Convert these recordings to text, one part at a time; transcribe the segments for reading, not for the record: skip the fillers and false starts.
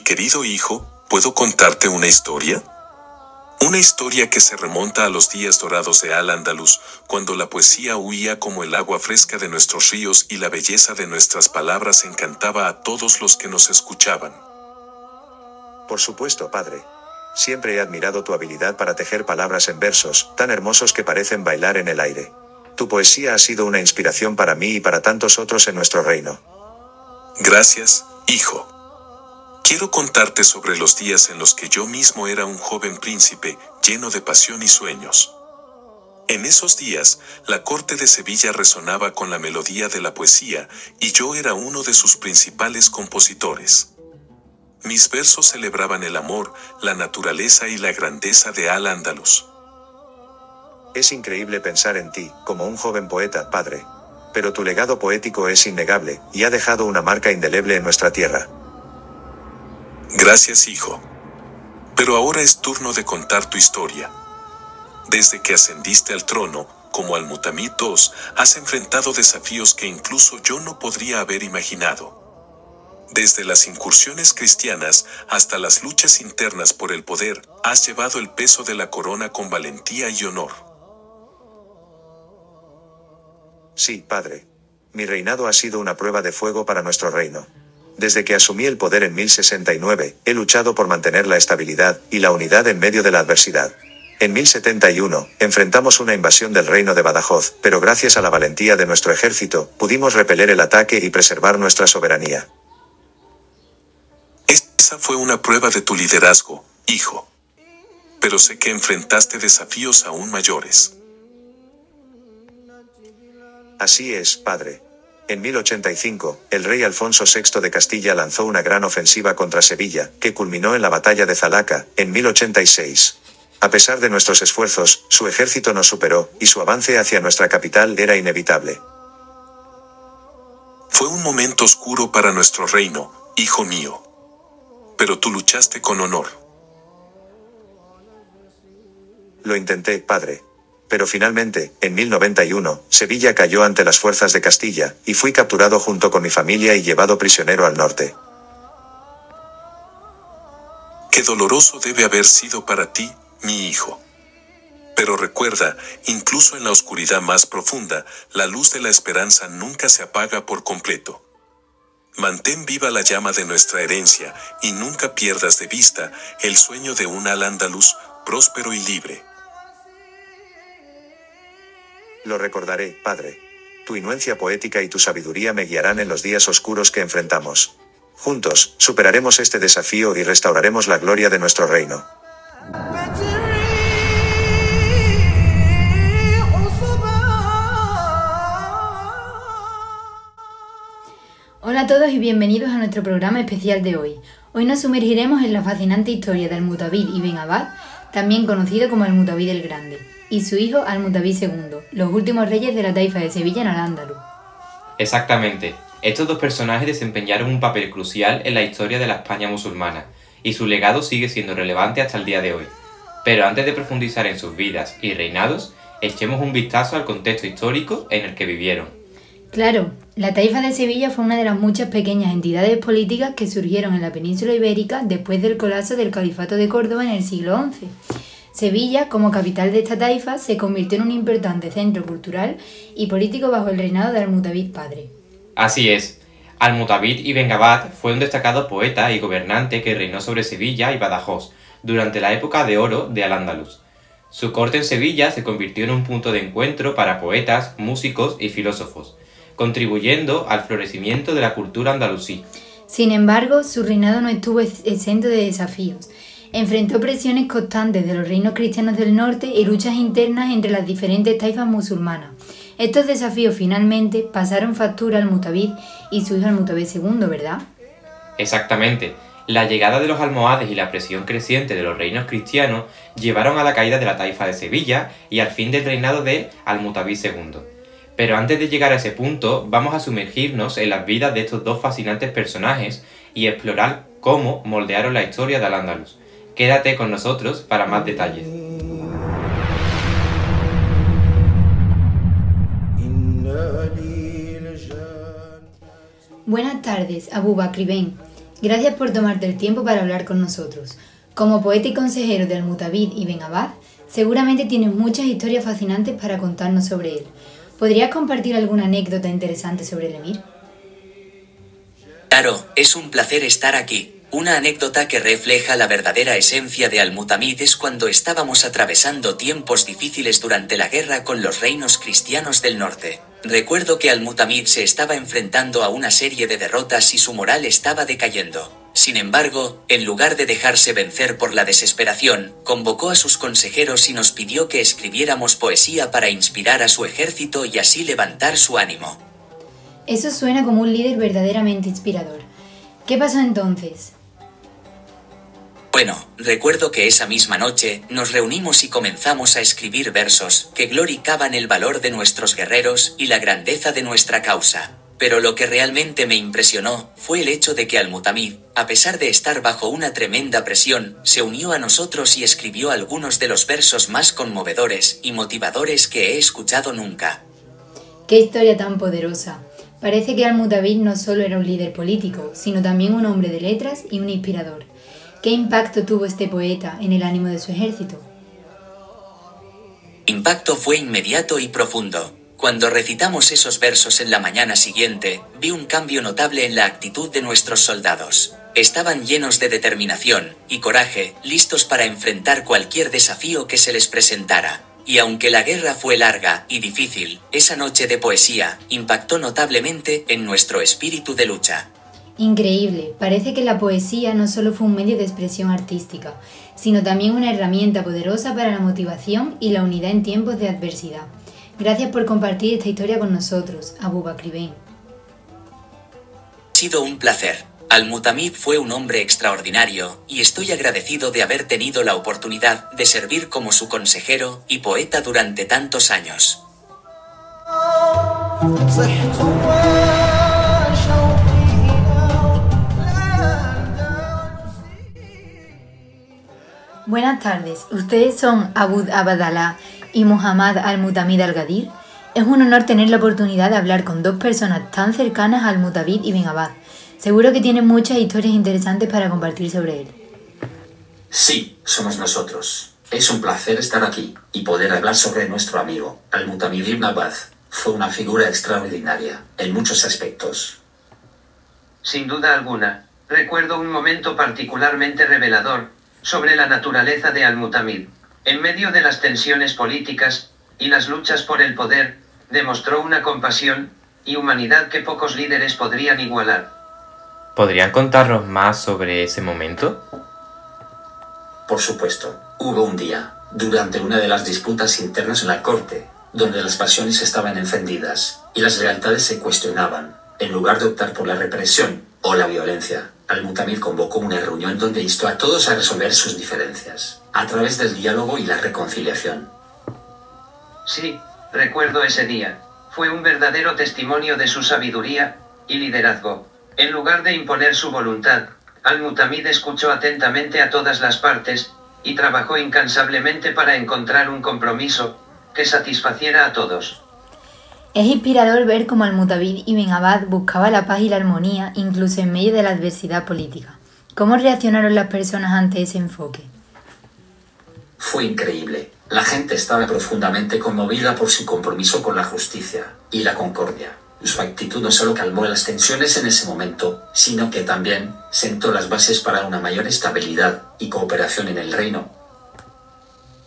querido hijo, ¿puedo contarte una historia? Una historia que se remonta a los días dorados de Al-Ándalus, cuando la poesía huía como el agua fresca de nuestros ríos y la belleza de nuestras palabras encantaba a todos los que nos escuchaban. Por supuesto, padre. Siempre he admirado tu habilidad para tejer palabras en versos, tan hermosos que parecen bailar en el aire. Tu poesía ha sido una inspiración para mí y para tantos otros en nuestro reino. Gracias, hijo. Quiero contarte sobre los días en los que yo mismo era un joven príncipe, lleno de pasión y sueños. En esos días, la corte de Sevilla resonaba con la melodía de la poesía, y yo era uno de sus principales compositores. Mis versos celebraban el amor, la naturaleza y la grandeza de Al-Ándalus. Es increíble pensar en ti, como un joven poeta, padre. Pero tu legado poético es innegable, y ha dejado una marca indeleble en nuestra tierra. Gracias, hijo. Pero ahora es turno de contar tu historia. Desde que ascendiste al trono, como Al-Mutamid II, has enfrentado desafíos que incluso yo no podría haber imaginado. Desde las incursiones cristianas hasta las luchas internas por el poder, has llevado el peso de la corona con valentía y honor. Sí, padre. Mi reinado ha sido una prueba de fuego para nuestro reino. Desde que asumí el poder en 1069, he luchado por mantener la estabilidad y la unidad en medio de la adversidad. En 1071, enfrentamos una invasión del reino de Badajoz, pero gracias a la valentía de nuestro ejército, pudimos repeler el ataque y preservar nuestra soberanía. Esa fue una prueba de tu liderazgo, hijo. Pero sé que enfrentaste desafíos aún mayores. Así es, padre. En 1085, el rey Alfonso VI de Castilla lanzó una gran ofensiva contra Sevilla, que culminó en la batalla de Zalaca, en 1086. A pesar de nuestros esfuerzos, su ejército nos superó, y su avance hacia nuestra capital era inevitable. Fue un momento oscuro para nuestro reino, hijo mío. Pero tú luchaste con honor. Lo intenté, padre. Pero finalmente, en 1091, Sevilla cayó ante las fuerzas de Castilla, y fui capturado junto con mi familia y llevado prisionero al norte. Qué doloroso debe haber sido para ti, mi hijo. Pero recuerda, incluso en la oscuridad más profunda, la luz de la esperanza nunca se apaga por completo. Mantén viva la llama de nuestra herencia, y nunca pierdas de vista el sueño de un Al-Ándalus próspero y libre. Lo recordaré, padre. Tu inuencia poética y tu sabiduría me guiarán en los días oscuros que enfrentamos. Juntos, superaremos este desafío y restauraremos la gloria de nuestro reino. Hola a todos y bienvenidos a nuestro programa especial de hoy. Hoy nos sumergiremos en la fascinante historia de Al-Mutabid ibn Abbad, también conocido como Al-Mutabid el Grande, y su hijo Al-Mutabid II, los últimos reyes de la taifa de Sevilla en Al-Ándalus. Exactamente. Estos dos personajes desempeñaron un papel crucial en la historia de la España musulmana, y su legado sigue siendo relevante hasta el día de hoy. Pero antes de profundizar en sus vidas y reinados, echemos un vistazo al contexto histórico en el que vivieron. Claro, la taifa de Sevilla fue una de las muchas pequeñas entidades políticas que surgieron en la península ibérica después del colapso del Califato de Córdoba en el siglo XI. Sevilla, como capital de esta taifa, se convirtió en un importante centro cultural y político bajo el reinado de Al-Mutabid padre. Así es. Al-Mutabid ibn Abbad fue un destacado poeta y gobernante que reinó sobre Sevilla y Badajoz durante la época de oro de Al-Ándalus. Su corte en Sevilla se convirtió en un punto de encuentro para poetas, músicos y filósofos, contribuyendo al florecimiento de la cultura andalusí. Sin embargo, su reinado no estuvo exento de desafíos. Enfrentó presiones constantes de los reinos cristianos del norte y luchas internas entre las diferentes taifas musulmanas. Estos desafíos finalmente pasaron factura al Mutabid y su hijo Al-Mutabid II, ¿verdad? Exactamente. La llegada de los almohades y la presión creciente de los reinos cristianos llevaron a la caída de la taifa de Sevilla y al fin del reinado de Al-Mutabid II. Pero antes de llegar a ese punto, vamos a sumergirnos en las vidas de estos dos fascinantes personajes y explorar cómo moldearon la historia de Al-Ándalus. Quédate con nosotros para más detalles. Buenas tardes, Abu Bakr Ben. Gracias por tomarte el tiempo para hablar con nosotros. Como poeta y consejero de Al-Mutavid Ibn Abbad, seguramente tienes muchas historias fascinantes para contarnos sobre él. ¿Podrías compartir alguna anécdota interesante sobre el emir? Claro, es un placer estar aquí. Una anécdota que refleja la verdadera esencia de Al-Mutamid es cuando estábamos atravesando tiempos difíciles durante la guerra con los reinos cristianos del norte. Recuerdo que Al-Mutamid se estaba enfrentando a una serie de derrotas y su moral estaba decayendo. Sin embargo, en lugar de dejarse vencer por la desesperación, convocó a sus consejeros y nos pidió que escribiéramos poesía para inspirar a su ejército y así levantar su ánimo. Eso suena como un líder verdaderamente inspirador. ¿Qué pasó entonces? Bueno, recuerdo que esa misma noche, nos reunimos y comenzamos a escribir versos que glorificaban el valor de nuestros guerreros y la grandeza de nuestra causa. Pero lo que realmente me impresionó fue el hecho de que Al-Mutamid, a pesar de estar bajo una tremenda presión, se unió a nosotros y escribió algunos de los versos más conmovedores y motivadores que he escuchado nunca. ¡Qué historia tan poderosa! Parece que Al-Mutamid no solo era un líder político, sino también un hombre de letras y un inspirador. ¿Qué impacto tuvo este poeta en el ánimo de su ejército? El impacto fue inmediato y profundo. Cuando recitamos esos versos en la mañana siguiente, vi un cambio notable en la actitud de nuestros soldados. Estaban llenos de determinación y coraje, listos para enfrentar cualquier desafío que se les presentara. Y aunque la guerra fue larga y difícil, esa noche de poesía impactó notablemente en nuestro espíritu de lucha. Increíble, parece que la poesía no solo fue un medio de expresión artística, sino también una herramienta poderosa para la motivación y la unidad en tiempos de adversidad. Gracias por compartir esta historia con nosotros, Abu Bakr Ibn. Ha sido un placer. Al-Mutamid fue un hombre extraordinario, y estoy agradecido de haber tenido la oportunidad de servir como su consejero y poeta durante tantos años. Buenas tardes, ¿ustedes son Abud Abadallah y Muhammad Al-Mutamid Al-Ghadir? Es un honor tener la oportunidad de hablar con dos personas tan cercanas a Al-Mutavid Ibn Abbad. Seguro que tienen muchas historias interesantes para compartir sobre él. Sí, somos nosotros. Es un placer estar aquí y poder hablar sobre nuestro amigo, Al-Mutamid Ibn Abbad. Fue una figura extraordinaria, en muchos aspectos. Sin duda alguna, recuerdo un momento particularmente revelador sobre la naturaleza de Al-Mutamid. En medio de las tensiones políticas y las luchas por el poder, demostró una compasión y humanidad que pocos líderes podrían igualar. ¿Podrían contarnos más sobre ese momento? Por supuesto, hubo un día, durante una de las disputas internas en la corte, donde las pasiones estaban encendidas y las lealtades se cuestionaban. En lugar de optar por la represión o la violencia, Al-Mutamid convocó una reunión donde instó a todos a resolver sus diferencias, a través del diálogo y la reconciliación. Sí, recuerdo ese día. Fue un verdadero testimonio de su sabiduría y liderazgo. En lugar de imponer su voluntad, Al-Mutamid escuchó atentamente a todas las partes y trabajó incansablemente para encontrar un compromiso que satisfaciera a todos. Es inspirador ver cómo Al-Mutavid Ibn Abbad buscaba la paz y la armonía incluso en medio de la adversidad política. ¿Cómo reaccionaron las personas ante ese enfoque? Fue increíble. La gente estaba profundamente conmovida por su compromiso con la justicia y la concordia. Su actitud no solo calmó las tensiones en ese momento, sino que también sentó las bases para una mayor estabilidad y cooperación en el reino.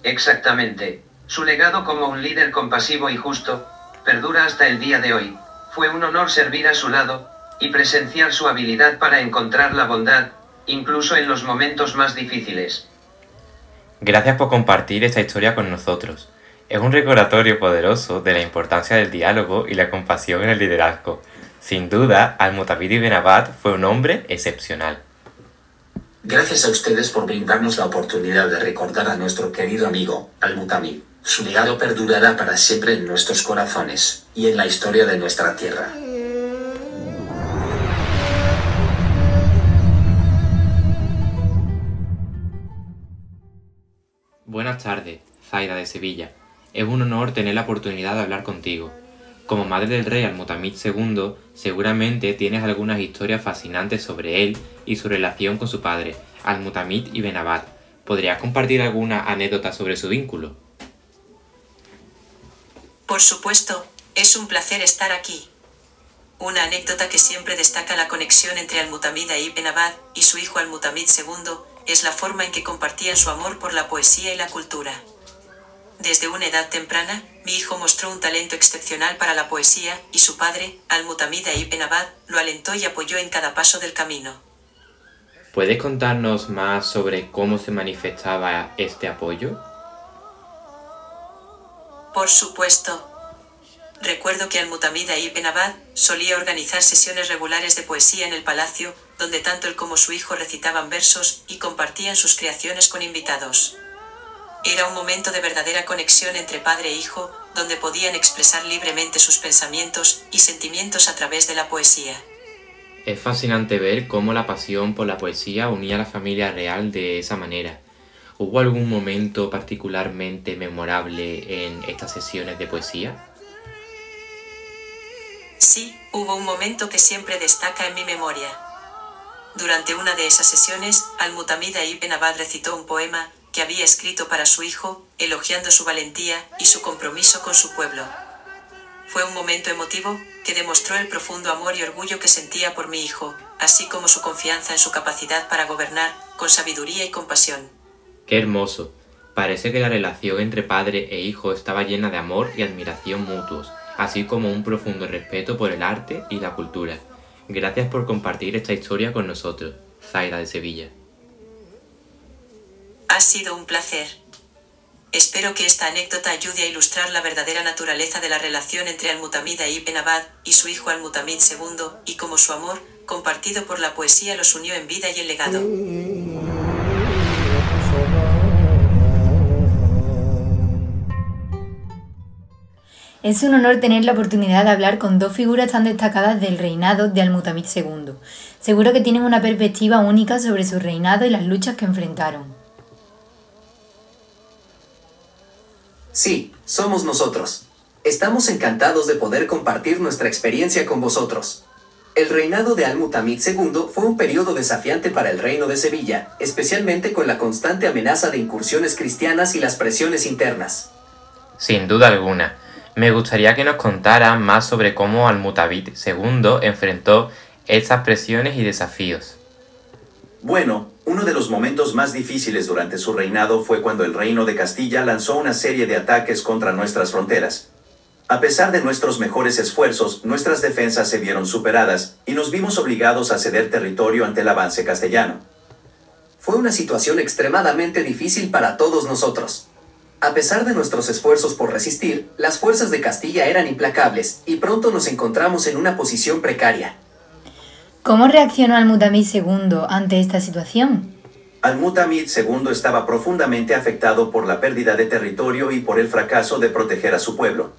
Exactamente. Su legado como un líder compasivo y justo perdura hasta el día de hoy. Fue un honor servir a su lado y presenciar su habilidad para encontrar la bondad, incluso en los momentos más difíciles. Gracias por compartir esta historia con nosotros. Es un recordatorio poderoso de la importancia del diálogo y la compasión en el liderazgo. Sin duda, Al-Mutavid Ibn Abbad fue un hombre excepcional. Gracias a ustedes por brindarnos la oportunidad de recordar a nuestro querido amigo, Al-Mutamid. Su legado perdurará para siempre en nuestros corazones y en la historia de nuestra tierra. Buenas tardes, Zaida de Sevilla. Es un honor tener la oportunidad de hablar contigo. Como madre del rey Al-Mutamid II, seguramente tienes algunas historias fascinantes sobre él y su relación con su padre, Al-Mutamid ibn Abbad. ¿Podrías compartir alguna anécdota sobre su vínculo? Por supuesto, es un placer estar aquí. Una anécdota que siempre destaca la conexión entre Al-Mutamid ibn Abbad y su hijo Al-Mutamid II es la forma en que compartían su amor por la poesía y la cultura. Desde una edad temprana, mi hijo mostró un talento excepcional para la poesía y su padre, Al-Mutamid ibn Abbad, lo alentó y apoyó en cada paso del camino. ¿Puedes contarnos más sobre cómo se manifestaba este apoyo? Por supuesto. Recuerdo que Al-Mutamid ibn Abbad solía organizar sesiones regulares de poesía en el palacio, donde tanto él como su hijo recitaban versos y compartían sus creaciones con invitados. Era un momento de verdadera conexión entre padre e hijo, donde podían expresar libremente sus pensamientos y sentimientos a través de la poesía. Es fascinante ver cómo la pasión por la poesía unía a la familia real de esa manera. ¿Hubo algún momento particularmente memorable en estas sesiones de poesía? Sí, hubo un momento que siempre destaca en mi memoria. Durante una de esas sesiones, Al-Mutamid ibn Abbad recitó un poema que había escrito para su hijo, elogiando su valentía y su compromiso con su pueblo. Fue un momento emotivo que demostró el profundo amor y orgullo que sentía por mi hijo, así como su confianza en su capacidad para gobernar con sabiduría y compasión. ¡Qué hermoso! Parece que la relación entre padre e hijo estaba llena de amor y admiración mutuos, así como un profundo respeto por el arte y la cultura. Gracias por compartir esta historia con nosotros, Zaida de Sevilla. Ha sido un placer. Espero que esta anécdota ayude a ilustrar la verdadera naturaleza de la relación entre Al-Mutamid ibn Abbad y su hijo Al-Mutamid II, y cómo su amor, compartido por la poesía, los unió en vida y en legado. Es un honor tener la oportunidad de hablar con dos figuras tan destacadas del reinado de Al-Mutamid II. Seguro que tienen una perspectiva única sobre su reinado y las luchas que enfrentaron. Sí, somos nosotros. Estamos encantados de poder compartir nuestra experiencia con vosotros. El reinado de Al-Mutamid II fue un periodo desafiante para el reino de Sevilla, especialmente con la constante amenaza de incursiones cristianas y las presiones internas. Sin duda alguna. Me gustaría que nos contara más sobre cómo Al-Mutamid II enfrentó estas presiones y desafíos. Bueno, uno de los momentos más difíciles durante su reinado fue cuando el reino de Castilla lanzó una serie de ataques contra nuestras fronteras. A pesar de nuestros mejores esfuerzos, nuestras defensas se vieron superadas, y nos vimos obligados a ceder territorio ante el avance castellano. Fue una situación extremadamente difícil para todos nosotros. A pesar de nuestros esfuerzos por resistir, las fuerzas de Castilla eran implacables, y pronto nos encontramos en una posición precaria. ¿Cómo reaccionó Al-Mutamid II ante esta situación? Al-Mutamid II estaba profundamente afectado por la pérdida de territorio y por el fracaso de proteger a su pueblo.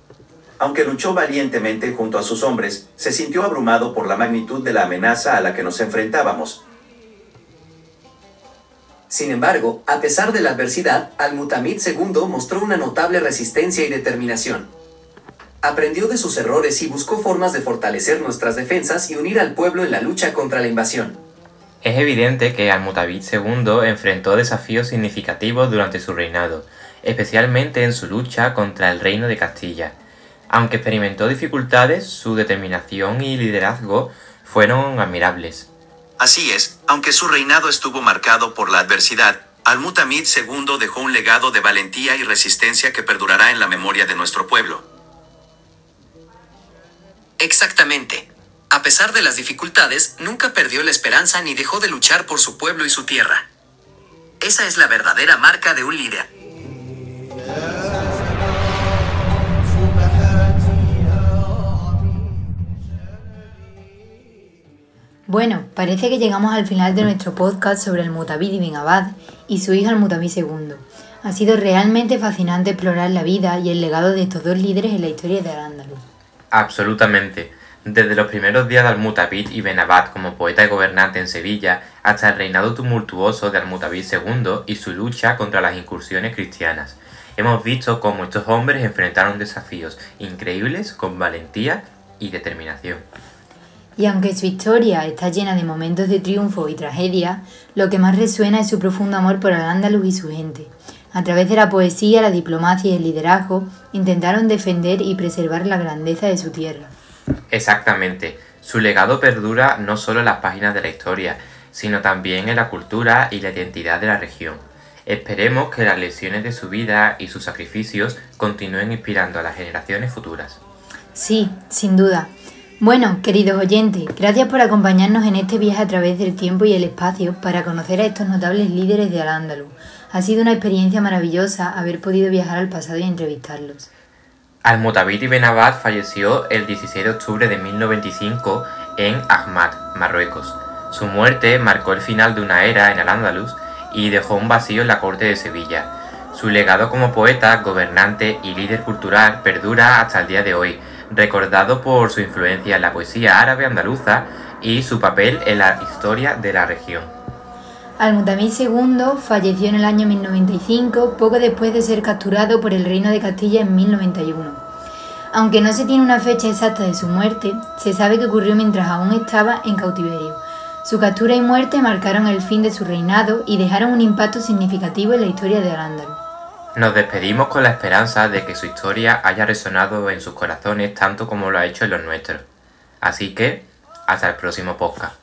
Aunque luchó valientemente junto a sus hombres, se sintió abrumado por la magnitud de la amenaza a la que nos enfrentábamos. Sin embargo, a pesar de la adversidad, Al-Mutamid II mostró una notable resistencia y determinación. Aprendió de sus errores y buscó formas de fortalecer nuestras defensas y unir al pueblo en la lucha contra la invasión. Es evidente que Al-Mutamid II enfrentó desafíos significativos durante su reinado, especialmente en su lucha contra el reino de Castilla. Aunque experimentó dificultades, su determinación y liderazgo fueron admirables. Así es, aunque su reinado estuvo marcado por la adversidad, Al-Mutamid II dejó un legado de valentía y resistencia que perdurará en la memoria de nuestro pueblo. Exactamente. A pesar de las dificultades, nunca perdió la esperanza ni dejó de luchar por su pueblo y su tierra. Esa es la verdadera marca de un líder. Bueno, parece que llegamos al final de nuestro podcast sobre Al-Mutamid ibn Abbad y su hija Al-Mutamid II. Ha sido realmente fascinante explorar la vida y el legado de estos dos líderes en la historia de Al-Ándalus. Absolutamente. Desde los primeros días de Al-Mutamid ibn Abbad como poeta y gobernante en Sevilla, hasta el reinado tumultuoso de Al-Mutamid II y su lucha contra las incursiones cristianas. hemos visto cómo estos hombres enfrentaron desafíos increíbles con valentía y determinación. Y aunque su historia está llena de momentos de triunfo y tragedia, lo que más resuena es su profundo amor por Al-Ándalus y su gente. A través de la poesía, la diplomacia y el liderazgo, intentaron defender y preservar la grandeza de su tierra. Exactamente. Su legado perdura no solo en las páginas de la historia, sino también en la cultura y la identidad de la región. Esperemos que las lecciones de su vida y sus sacrificios continúen inspirando a las generaciones futuras. Sí, sin duda. Bueno, queridos oyentes, gracias por acompañarnos en este viaje a través del tiempo y el espacio para conocer a estos notables líderes de Al-Ándalus. Ha sido una experiencia maravillosa haber podido viajar al pasado y entrevistarlos. Al-Mutabid ibn Abbad falleció el 16 de octubre de 1095 en Ahmad, Marruecos. Su muerte marcó el final de una era en Al-Ándalus y dejó un vacío en la corte de Sevilla. Su legado como poeta, gobernante y líder cultural perdura hasta el día de hoy, recordado por su influencia en la poesía árabe andaluza y su papel en la historia de la región. Al-Mutamid II falleció en el año 1095, poco después de ser capturado por el Reino de Castilla en 1091. Aunque no se tiene una fecha exacta de su muerte, se sabe que ocurrió mientras aún estaba en cautiverio. Su captura y muerte marcaron el fin de su reinado y dejaron un impacto significativo en la historia de Al-Ándalus. Nos despedimos con la esperanza de que su historia haya resonado en sus corazones tanto como lo ha hecho en los nuestros. Así que, hasta el próximo podcast.